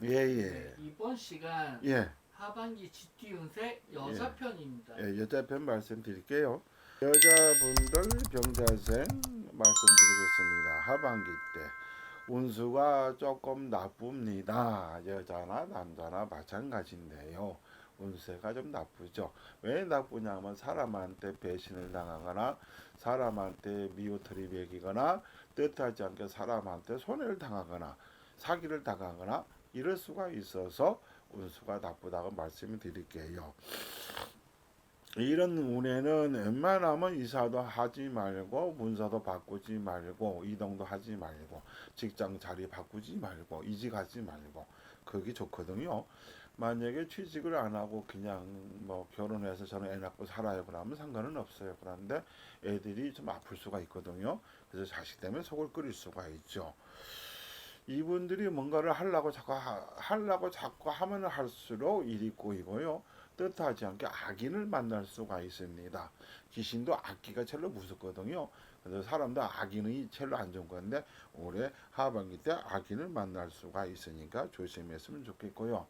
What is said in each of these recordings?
네, 예. 이번 시간 예. 하반기 GT 운세 예. 여자 편입니다. 예, 여자 편 말씀드릴게요. 여자분들 병자생 말씀드리겠습니다. 하반기 때 운수가 조금 나쁩니다. 여자나 남자나 마찬가지인데요. 운세가 좀 나쁘죠. 왜 나쁘냐면 사람한테 배신을 당하거나 사람한테 미우털이 매기거나 뜻하지 않게 사람한테 손해를 당하거나 사기를 당하거나 이럴 수가 있어서 운수가 나쁘다고 말씀을 드릴게요. 이런 운에는 웬만하면 이사도 하지 말고 문서도 바꾸지 말고 이동도 하지 말고 직장 자리 바꾸지 말고 이직하지 말고 그게 좋거든요. 만약에 취직을 안 하고 그냥 뭐 결혼해서 저는 애 낳고 살아요 그러면 상관은 없어요. 그런데 애들이 좀 아플 수가 있거든요. 그래서 자식 때문에 속을 끓일 수가 있죠. 이분들이 뭔가를 하려고 자꾸 하면 할수록 일이 꼬이고요. 뜻하지 않게 악인을 만날 수가 있습니다. 귀신도 악기가 제일 무섭거든요. 그래서 사람도 악인이 제일 안 좋은 건데 올해 하반기 때 악인을 만날 수가 있으니까 조심했으면 좋겠고요.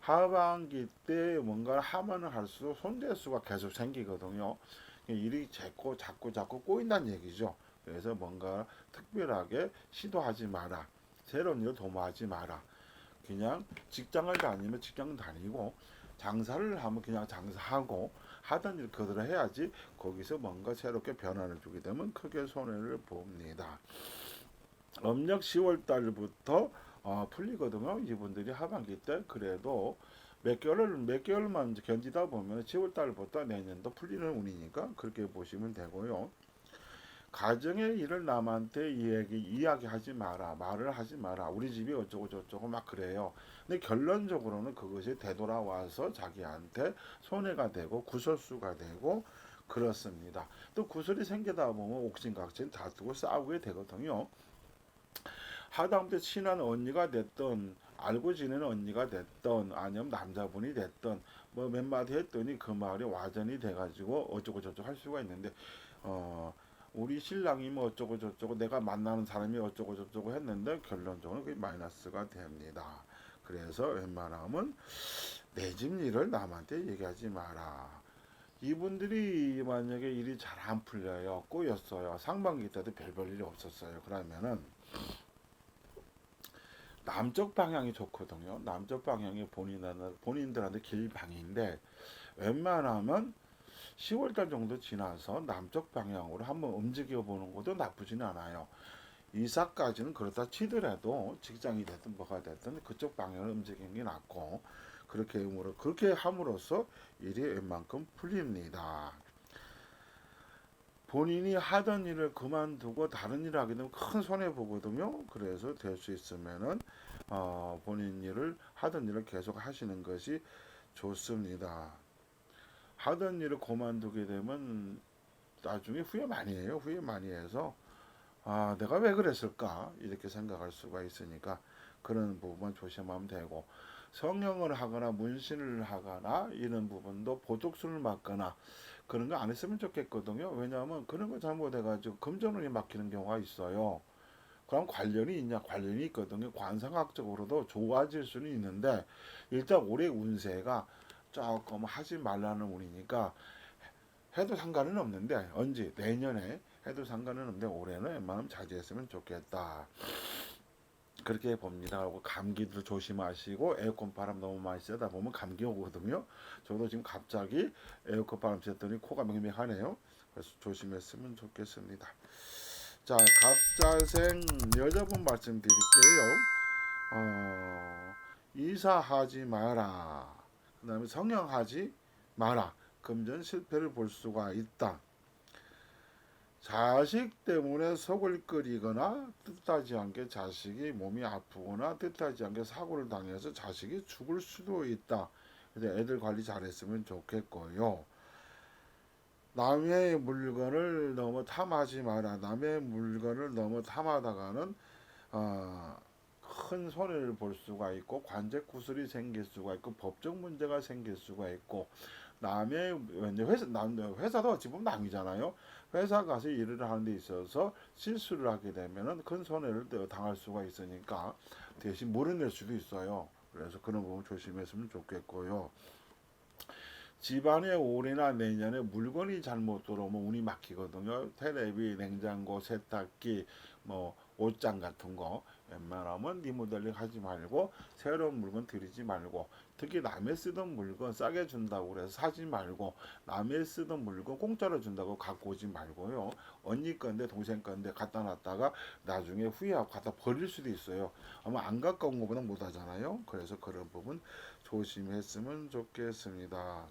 하반기 때 뭔가를 하면 할수록 손대수가 계속 생기거든요. 일이 자꾸 꼬인다는 얘기죠. 그래서 뭔가 특별하게 시도하지 마라. 새로운 일을 도모하지 마라. 그냥 직장을 다니면 직장 다니고 장사를 하면 그냥 장사하고 하던 일 그대로 해야지 거기서 뭔가 새롭게 변화를 주게 되면 크게 손해를 봅니다. 음력 10월 달부터 풀리거든요. 이분들이 하반기 때 그래도 몇 개월만 견디다 보면 10월 달부터 내년도 풀리는 운이니까 그렇게 보시면 되고요. 가정의 일을 남한테 이야기하지 마라. 말을 하지 마라. 우리 집이 어쩌고 저쩌고 막 그래요. 근데 결론적으로는 그것이 되돌아와서 자기한테 손해가 되고 구설수가 되고 그렇습니다. 또 구설이 생기다 보면 옥신각신 다투고 싸우게 되거든요. 하다못해 친한 언니가 됐던 알고 지내는 언니가 됐던 아니면 남자분이 됐던 뭐 몇 마디 했더니 그 말이 와전이 돼가지고 어쩌고 저쩌고 할 수가 있는데 우리 신랑이 뭐 어쩌고 저쩌고 내가 만나는 사람이 어쩌고 저쩌고 했는데 결론적으로 그게 마이너스가 됩니다. 그래서 웬만하면 내 집 일을 남한테 얘기하지 마라. 이분들이 만약에 일이 잘 안 풀려요. 꼬였어요. 상반기 때도 별별 일이 없었어요. 그러면은 남쪽 방향이 좋거든요. 남쪽 방향이 본인들한테 길방인데 웬만하면 10월달 정도 지나서 남쪽 방향으로 한번 움직여 보는 것도 나쁘지는 않아요. 이사까지는 그렇다 치더라도 직장이 됐든 뭐가 됐든 그쪽 방향을 움직이는 게 낫고 그렇게 함으로써 일이 웬만큼 풀립니다. 본인이 하던 일을 그만두고 다른 일을 하게 되면 큰 손해 보거든요. 그래서 될 수 있으면은 본인 일을 하던 일을 계속 하시는 것이 좋습니다. 하던 일을 그만두게 되면 나중에 후회 많이 해요. 후회 많이 해서 내가 왜 그랬을까 이렇게 생각할 수가 있으니까 그런 부분 조심하면 되고 성형을 하거나 문신을 하거나 이런 부분도 보톡스를 맞거나 그런 거 안 했으면 좋겠거든요. 왜냐하면 그런 거 잘못해가지고 금전운이 막히는 경우가 있어요. 그럼 관련이 있냐? 관련이 있거든요. 관상학적으로도 좋아질 수는 있는데 일단 올해 운세가 조금 하지 말라는 운이니까 해도 상관은 없는데 언제 내년에 해도 상관은 없는데 올해는 웬만하면 자제했으면 좋겠다. 그렇게 봅니다. 하고 감기도 조심하시고 에어컨 바람 너무 많이 쐬다 보면 감기 오거든요. 저도 지금 갑자기 에어컨 바람 쐬더니 코가 맹맹하네요. 그래서 조심했으면 좋겠습니다. 자, 갑자생 여자분 말씀드릴게요. 이사하지 마라. 그 다음에 성형하지 마라. 금전 실패를 볼 수가 있다. 자식 때문에 속을 끓이거나 뜻하지 않게 자식이 몸이 아프거나 뜻하지 않게 사고를 당해서 자식이 죽을 수도 있다. 그래서 애들 관리 잘했으면 좋겠고요. 남의 물건을 너무 탐하지 마라. 남의 물건을 너무 탐하다가는 어, 큰 손해를 볼 수가 있고 관제 구슬이 생길 수가 있고 법적 문제가 생길 수가 있고 남의 회사도 어찌 보면 남이잖아요. 회사 가서 일을 하는 데 있어서 실수를 하게 되면은 큰 손해를 당할 수가 있으니까 대신 물어낼 수도 있어요. 그래서 그런 부분 조심했으면 좋겠고요. 집안에 올해나 내년에 물건이 잘못 들어오면 운이 막히거든요. 테레비, 냉장고, 세탁기, 뭐 옷장 같은 거 웬만하면 리모델링 하지 말고 새로운 물건 들이지 말고, 특히 남의 쓰던 물건 싸게 준다고 그래서 사지 말고, 남의 쓰던 물건 공짜로 준다고 갖고 오지 말고요. 언니 건데 동생 건데 갖다 놨다가 나중에 후회하고 갖다 버릴 수도 있어요. 아마 안 갖고 온 것보다 못 하잖아요. 그래서 그런 부분 조심했으면 좋겠습니다.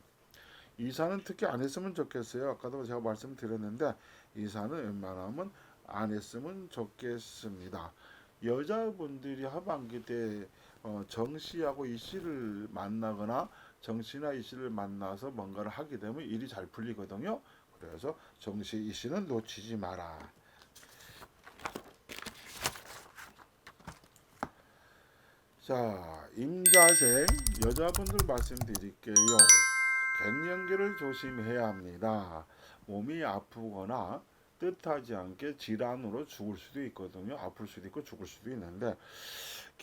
이사는 특히 안 했으면 좋겠어요. 아까도 제가 말씀드렸는데 이사는 웬만하면 안 했으면 좋겠습니다. 여자분들이 하반기 때 정씨하고 이씨를 만나거나 정씨나 이씨를 만나서 뭔가를 하게 되면 일이 잘 풀리거든요. 그래서 정씨, 이씨는 놓치지 마라. 자, 임자생 여자분들 말씀드릴게요. 갱년기를 조심해야 합니다. 몸이 아프거나 뜻하지 않게 질환으로 죽을 수도 있거든요. 아플 수도 있고 죽을 수도 있는데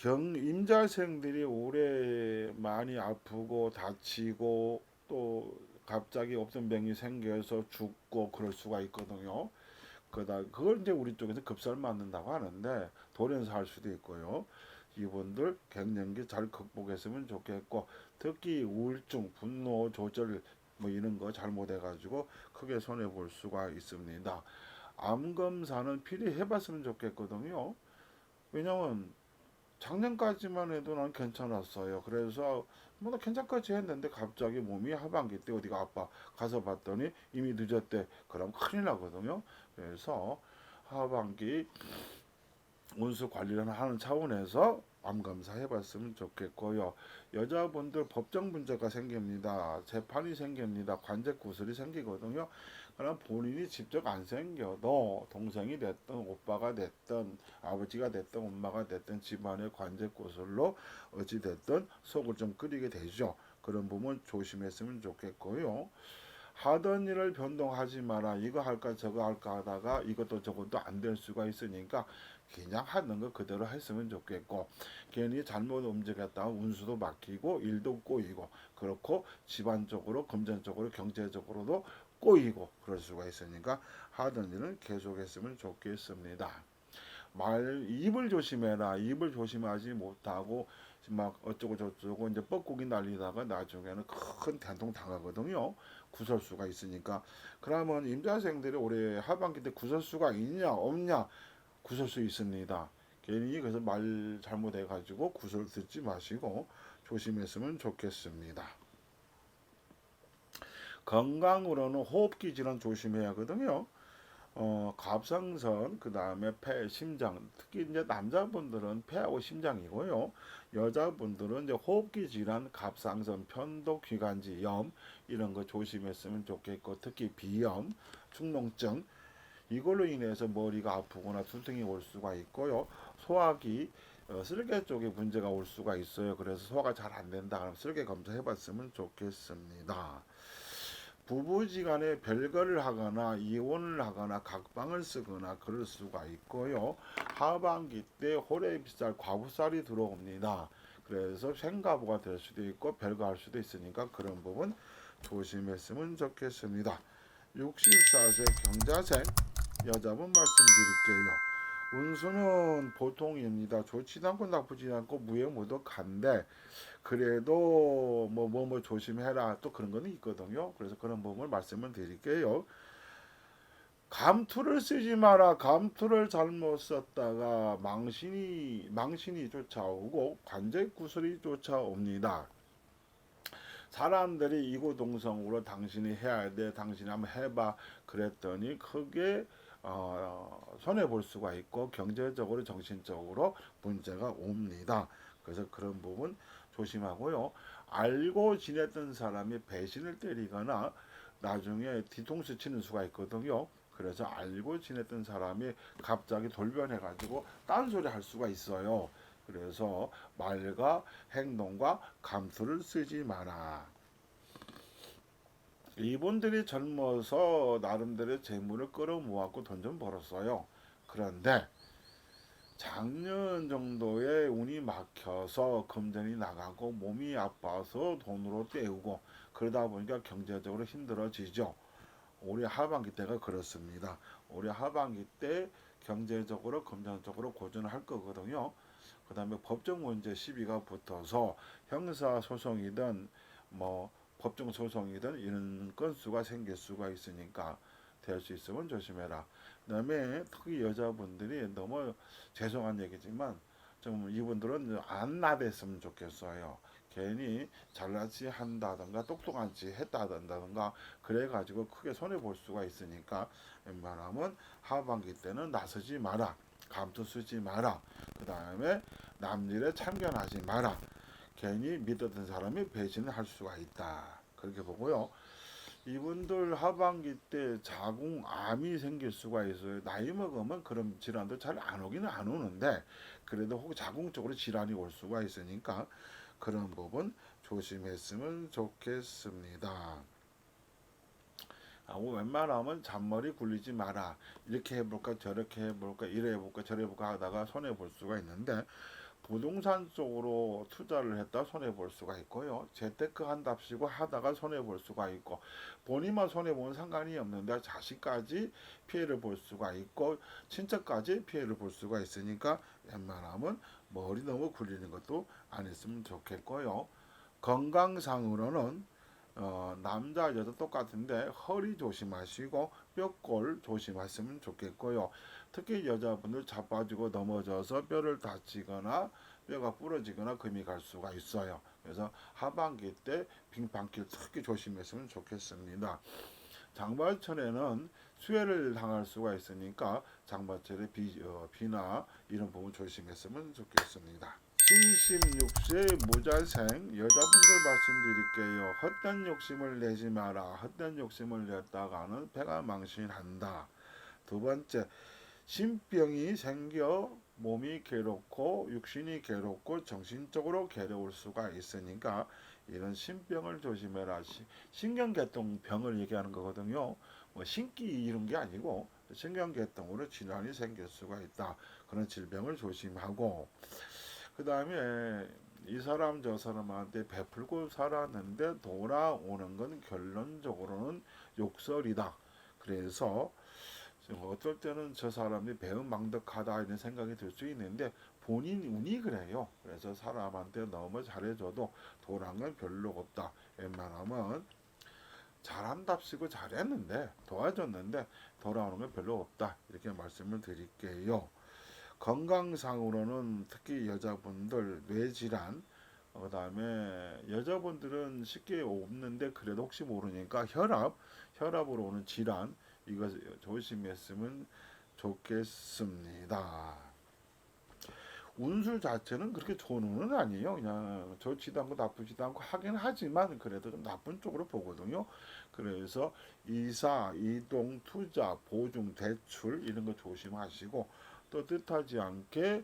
임자생들이 올해 많이 아프고 다치고 또 갑자기 없던 병이 생겨서 죽고 그럴 수가 있거든요. 그걸 이제 우리 쪽에서 급살 맞는다고 하는데 돌연사 할 수도 있고요. 이분들 갱년기 잘 극복했으면 좋겠고, 특히 우울증, 분노 조절 뭐 이런 거 잘못해가지고 크게 손해 볼 수가 있습니다. 암 검사는 필히 해봤으면 좋겠거든요. 왜냐면 작년까지만 해도 난 괜찮았어요. 그래서 뭐 괜찮까지 했는데 갑자기 몸이 하반기 때 어디가 아파 가서 봤더니 이미 늦었대. 그럼 큰일 나거든요. 그래서 하반기 운수 관리를 하는 차원에서 암 검사 해봤으면 좋겠고요. 여자분들 법정 문제가 생깁니다. 재판이 생깁니다. 관제 구슬이 생기거든요. 그럼 본인이 직접 안 생겨도 동생이 됐든 오빠가 됐든 아버지가 됐든 엄마가 됐든 집안의 관제 구슬로 어찌 됐든 속을 좀 끓이게 되죠. 그런 부분 조심했으면 좋겠고요. 하던 일을 변동하지 마라. 이거 할까 저거 할까 하다가 이것도 저것도 안 될 수가 있으니까 그냥 하는 거 그대로 했으면 좋겠고, 괜히 잘못 움직였다가 운수도 막히고 일도 꼬이고 그렇고 집안적으로 금전적으로 경제적으로도 꼬이고 그럴 수가 있으니까 하던 일은 계속했으면 좋겠습니다. 입을 조심해라. 입을 조심하지 못하고 막 어쩌고 저쩌고 이제 뻐꾸기 날리다가 나중에는 큰 대동 당하거든요. 구설수가 있으니까. 그러면 임자생들이 올해 하반기 때 구설수가 있냐 없냐? 구설수 있습니다. 괜히 그래서 말 잘못해가지고 구설 듣지 마시고 조심했으면 좋겠습니다. 건강으로는 호흡기 질환 조심해야 하거든요. 갑상선, 그 다음에 폐, 심장, 특히 이제 남자분들은 폐하고 심장이고요. 여자분들은 이제 호흡기 질환, 갑상선, 편도, 기관지, 염 이런 거 조심했으면 좋겠고, 특히 비염, 축농증 이걸로 인해서 머리가 아프거나 두통이 올 수가 있고요. 소화기, 쓸개 쪽에 문제가 올 수가 있어요. 그래서 소화가 잘 안 된다 그러면 쓸개 검사해봤으면 좋겠습니다. 부부지간에 별거를 하거나 이혼을 하거나 각방을 쓰거나 그럴 수가 있고요. 하반기 때 호래비살, 과부살이 들어옵니다. 그래서 생가부가 될 수도 있고 별거 할 수도 있으니까 그런 부분 조심했으면 좋겠습니다. 64세 경자생 여자분 말씀드릴게요. 운수는 보통입니다. 좋지도 않고 나쁘지 않고 무형무독한데 그래도 뭐 조심해라 또 그런 거는 있거든요. 그래서 그런 부분을 말씀을 드릴게요. 감투를 쓰지 마라. 감투를 잘못 썼다가 망신이 쫓아오고 관제 구슬이 쫓아옵니다. 사람들이 이구동성으로 당신이 해야 돼, 당신이 한번 해봐 그랬더니 크게 손해 볼 수가 있고 경제적으로 정신적으로 문제가 옵니다. 그래서 그런 부분 조심하고요. 알고 지냈던 사람이 배신을 때리거나 나중에 뒤통수 치는 수가 있거든요. 그래서 알고 지냈던 사람이 갑자기 돌변해가지고 딴소리 할 수가 있어요. 그래서 말과 행동과 감투를 쓰지 마라. 이분들이 젊어서 나름대로 재물을 끌어모았고 돈 좀 벌었어요. 그런데 작년 정도에 운이 막혀서 금전이 나가고 몸이 아파서 돈으로 때우고 그러다 보니까 경제적으로 힘들어지죠. 올해 하반기 때가 그렇습니다. 올해 하반기 때 경제적으로 금전적으로 고전할 거거든요. 그 다음에 법적 문제 시비가 붙어서 형사 소송이든 뭐 법정 소송이든 이런 건수가 생길 수가 있으니까 될 수 있으면 조심해라. 그 다음에 특히 여자분들이 너무 죄송한 얘기지만 좀 이분들은 안 나댔으면 좋겠어요. 괜히 잘나지 한다든가 똑똑한 짓 했다든가 그래가지고 크게 손해볼 수가 있으니까 웬만하면 하반기 때는 나서지 마라. 감투 쓰지 마라. 그 다음에 남일에 참견하지 마라. 괜히 믿었던 사람이 배신을 할 수가 있다. 그렇게 보고요. 이분들 하반기 때 자궁암이 생길 수가 있어요. 나이 먹으면 그런 질환도 잘 안 오기는 안 오는데 그래도 혹 자궁 쪽으로 질환이 올 수가 있으니까 그런 부분 조심했으면 좋겠습니다. 웬만하면 잔머리 굴리지 마라. 이렇게 해볼까 저렇게 해볼까 이래 해볼까 저래 해볼까 하다가 손해볼 수가 있는데 부동산 쪽으로 투자를 했다 손해볼 수가 있고요. 재테크 한답시고 하다가 손해볼 수가 있고 본인만 손해보면 상관이 없는데 자식까지 피해를 볼 수가 있고 친척까지 피해를 볼 수가 있으니까 웬만하면 머리 너무 굴리는 것도 안 했으면 좋겠고요. 건강상으로는 남자 여자 똑같은데 허리 조심하시고 뼈골 조심하시면 좋겠고요. 특히 여자분들 자빠지고 넘어져서 뼈를 다치거나 뼈가 부러지거나 금이 갈 수가 있어요. 그래서 하반기 때 빙판길 특히 조심했으면 좋겠습니다. 장발철에는 수해를 당할 수가 있으니까 장발철에 비나 이런 부분 조심했으면 좋겠습니다. 76세 무자생 여자분들 말씀드릴게요. 헛된 욕심을 내지 마라. 헛된 욕심을 냈다가는 배가 망신한다. 두 번째, 신병이 생겨 몸이 괴롭고 육신이 괴롭고 정신적으로 괴로울 수가 있으니까 이런 신병을 조심해라. 신경계통병을 얘기하는 거거든요. 뭐 신기 이런 게 아니고 신경계통으로 질환이 생길 수가 있다. 그런 질병을 조심하고 그 다음에 이 사람 저 사람한테 베풀고 살았는데 돌아오는 건 결론적으로는 욕설이다. 그래서 어떨 때는 저 사람이 배은망덕하다 이런 생각이 들 수 있는데 본인 운이 그래요. 그래서 사람한테 너무 잘해줘도 돌아온 건 별로 없다. 웬만하면 잘한답시고 잘했는데 도와줬는데 돌아오는 건 별로 없다. 이렇게 말씀을 드릴게요. 건강상으로는 특히 여자분들 뇌질환 그 다음에 여자분들은 쉽게 없는데 그래도 혹시 모르니까 혈압으로 오는 질환 이거 조심했으면 좋겠습니다. 운술 자체는 그렇게 좋은 운은 아니에요. 그냥 좋지도 않고 나쁘지도 않고 하긴 하지만 그래도 좀 나쁜 쪽으로 보거든요. 그래서 이사, 이동, 투자, 보증, 대출 이런 거 조심하시고 또 뜻하지 않게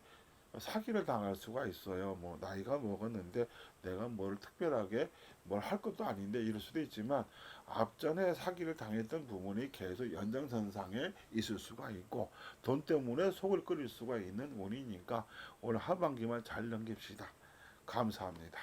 사기를 당할 수가 있어요. 뭐 나이가 먹었는데 내가 뭘 특별하게 뭘 할 것도 아닌데 이럴 수도 있지만 앞전에 사기를 당했던 부분이 계속 연장선상에 있을 수가 있고 돈 때문에 속을 끓일 수가 있는 운이니까 오늘 하반기만 잘 넘깁시다. 감사합니다.